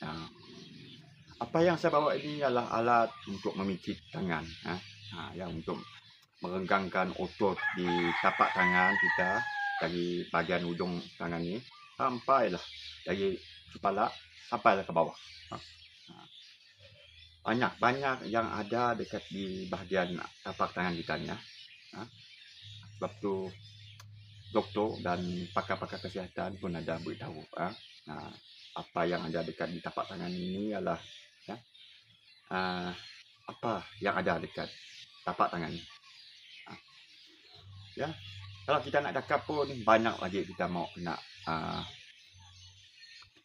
Nah, apa yang saya bawa ini adalah alat untuk memijit tangan. Yang untuk merenggangkan otot di tapak tangan kita dari bahagian ujung tangan ni sampailah dari kepala sampailah ke bawah. Banyak yang ada dekat di bahagian tapak tangan kita ni. Sebab tu doktor dan pakar-pakar kesihatan pun ada beritahu apa yang ada dekat di tapak tangan ini adalah apa yang ada dekat tapak tangan ini. Kalau kita nak cakap pun banyak lagi kita mau nak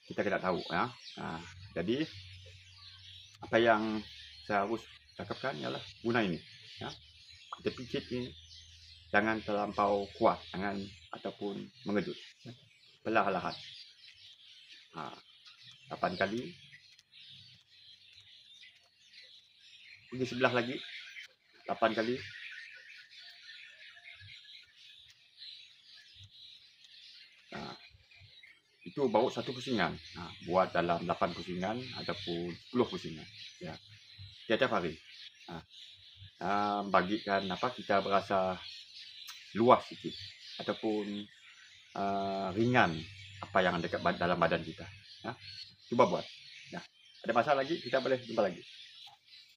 kita kena tahu jadi apa yang saya harus cakapkan ialah guna ini kita pijit ini jangan terlampau kuat, jangan ataupun mengejut, perlahan-lahan 8 kali, pergi sebelah lagi 8 kali, itu baru satu pusingan. Buat dalam 8 pusingan ataupun 10 pusingan tiap hari. Bagikan kita berasa luas sikit ataupun ringan apa yang dekat dalam badan kita. Cuba buat. Ada masalah lagi kita boleh jumpa lagi.